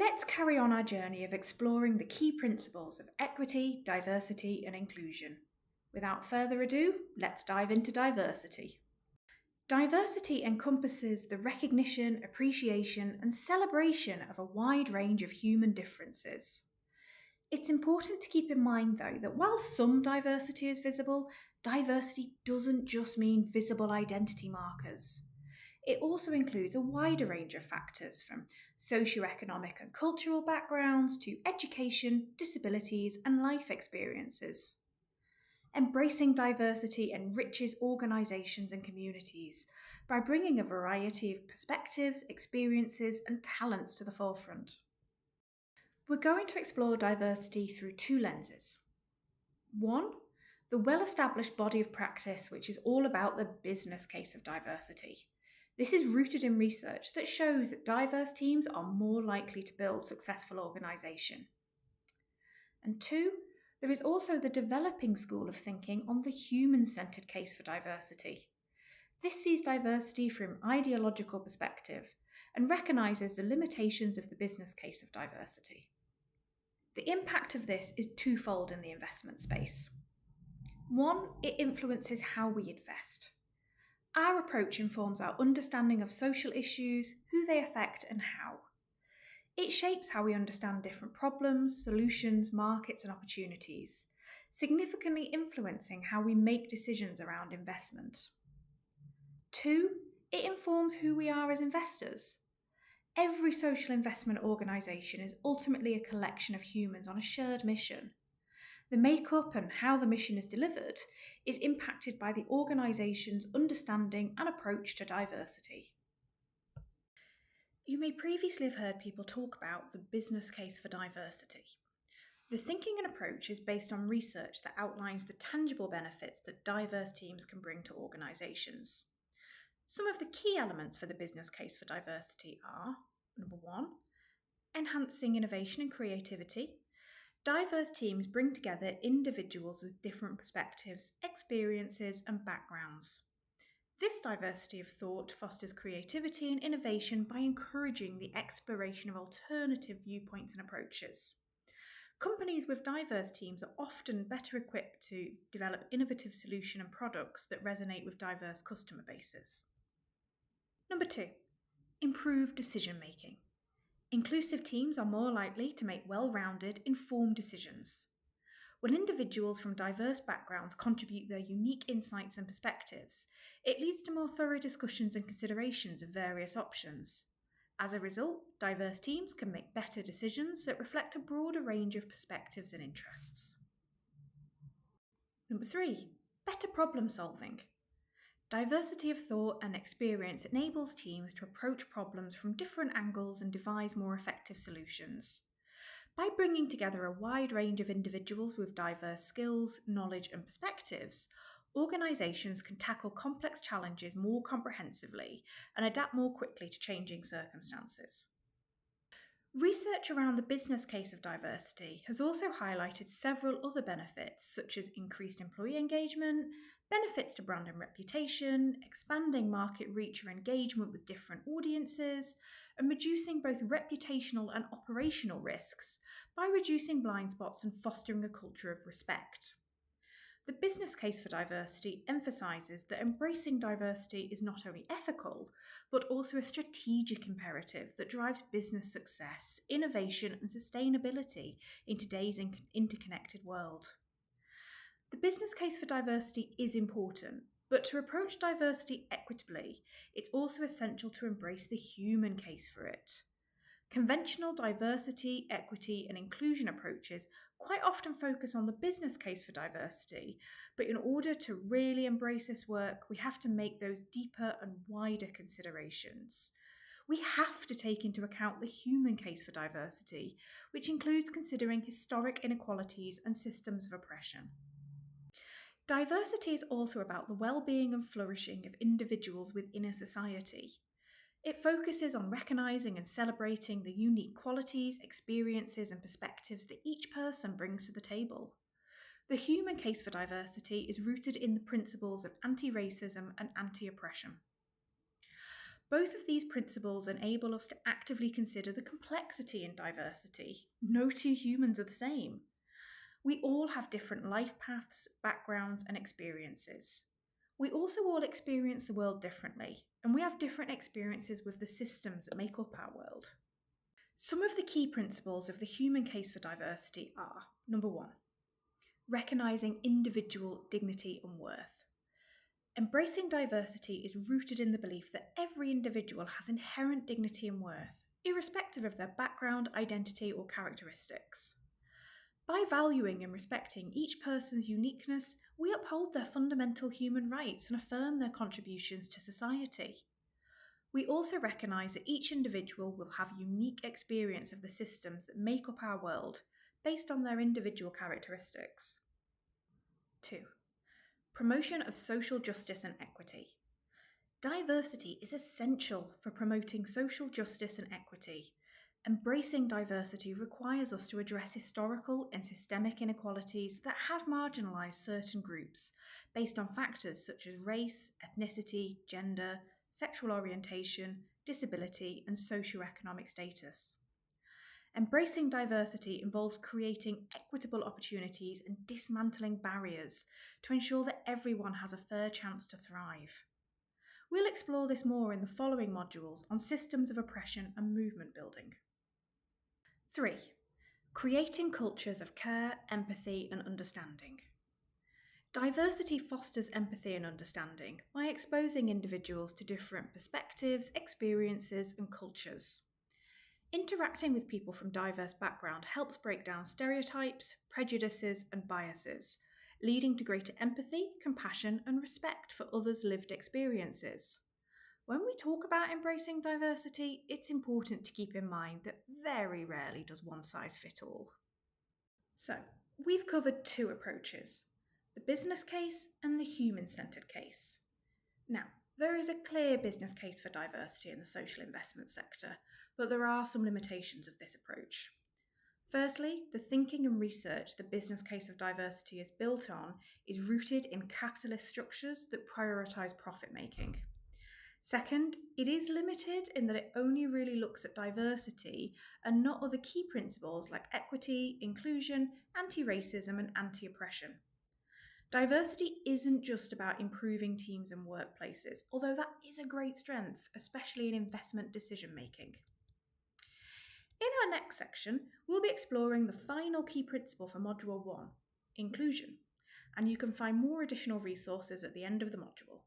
Let's carry on our journey of exploring the key principles of equity, diversity, and inclusion. Without further ado, let's dive into diversity. Diversity encompasses the recognition, appreciation, and celebration of a wide range of human differences. It's important to keep in mind, though, that while some diversity is visible, diversity doesn't just mean visible identity markers. It also includes a wider range of factors from socioeconomic and cultural backgrounds to education, disabilities, and life experiences. Embracing diversity enriches organisations and communities by bringing a variety of perspectives, experiences, and talents to the forefront. We're going to explore diversity through two lenses. One, the well-established body of practice, which is all about the business case of diversity. This is rooted in research that shows that diverse teams are more likely to build successful organisation. And two, there is also the developing school of thinking on the human-centred case for diversity. This sees diversity from an ideological perspective and recognises the limitations of the business case of diversity. The impact of this is twofold in the investment space. One, it influences how we invest. Our approach informs our understanding of social issues, who they affect, and how. It shapes how we understand different problems, solutions, markets, and opportunities, significantly influencing how we make decisions around investment. Two, it informs who we are as investors. Every social investment organisation is ultimately a collection of humans on a shared mission. The makeup and how the mission is delivered is impacted by the organisation's understanding and approach to diversity. You may previously have heard people talk about the business case for diversity. The thinking and approach is based on research that outlines the tangible benefits that diverse teams can bring to organisations. Some of the key elements for the business case for diversity are: number one, enhancing innovation and creativity. Diverse teams bring together individuals with different perspectives, experiences, and backgrounds. This diversity of thought fosters creativity and innovation by encouraging the exploration of alternative viewpoints and approaches. Companies with diverse teams are often better equipped to develop innovative solutions and products that resonate with diverse customer bases. Number two, improve decision making. Inclusive teams are more likely to make well-rounded, informed decisions. When individuals from diverse backgrounds contribute their unique insights and perspectives, it leads to more thorough discussions and considerations of various options. As a result, diverse teams can make better decisions that reflect a broader range of perspectives and interests. Number three, better problem solving. Diversity of thought and experience enables teams to approach problems from different angles and devise more effective solutions. By bringing together a wide range of individuals with diverse skills, knowledge, and perspectives, organisations can tackle complex challenges more comprehensively and adapt more quickly to changing circumstances. Research around the business case of diversity has also highlighted several other benefits, such as increased employee engagement, benefits to brand and reputation, expanding market reach or engagement with different audiences, and reducing both reputational and operational risks by reducing blind spots and fostering a culture of respect. The business case for diversity emphasises that embracing diversity is not only ethical, but also a strategic imperative that drives business success, innovation, and sustainability in today's interconnected world. The business case for diversity is important, but to approach diversity equitably, it's also essential to embrace the human case for it. Conventional diversity, equity, and inclusion approaches quite often focus on the business case for diversity, but in order to really embrace this work, we have to make those deeper and wider considerations. We have to take into account the human case for diversity, which includes considering historic inequalities and systems of oppression. Diversity is also about the well-being and flourishing of individuals within a society. It focuses on recognising and celebrating the unique qualities, experiences, and perspectives that each person brings to the table. The human case for diversity is rooted in the principles of anti-racism and anti-oppression. Both of these principles enable us to actively consider the complexity in diversity. No two humans are the same. We all have different life paths, backgrounds, and experiences. We also all experience the world differently, and we have different experiences with the systems that make up our world. Some of the key principles of the human case for diversity are: number one, recognising individual dignity and worth. Embracing diversity is rooted in the belief that every individual has inherent dignity and worth, irrespective of their background, identity, or characteristics. By valuing and respecting each person's uniqueness, we uphold their fundamental human rights and affirm their contributions to society. We also recognise that each individual will have unique experience of the systems that make up our world, based on their individual characteristics. 2. Promotion of social justice and equity. Diversity is essential for promoting social justice and equity. Embracing diversity requires us to address historical and systemic inequalities that have marginalised certain groups based on factors such as race, ethnicity, gender, sexual orientation, disability, and socioeconomic status. Embracing diversity involves creating equitable opportunities and dismantling barriers to ensure that everyone has a fair chance to thrive. We'll explore this more in the following modules on systems of oppression and movement building. 3. Creating cultures of care, empathy, and understanding. Diversity fosters empathy and understanding by exposing individuals to different perspectives, experiences, and cultures. Interacting with people from diverse backgrounds helps break down stereotypes, prejudices, and biases, leading to greater empathy, compassion, and respect for others' lived experiences. When we talk about embracing diversity, it's important to keep in mind that very rarely does one size fit all. So, we've covered two approaches: the business case and the human-centred case. Now, there is a clear business case for diversity in the social investment sector, but there are some limitations of this approach. Firstly, the thinking and research the business case of diversity is built on is rooted in capitalist structures that prioritise profit making. Second, it is limited in that it only really looks at diversity and not other key principles like equity, inclusion, anti-racism, and anti-oppression. Diversity isn't just about improving teams and workplaces, although that is a great strength, especially in investment decision making. In our next section, we'll be exploring the final key principle for Module 1, inclusion, and you can find more additional resources at the end of the module.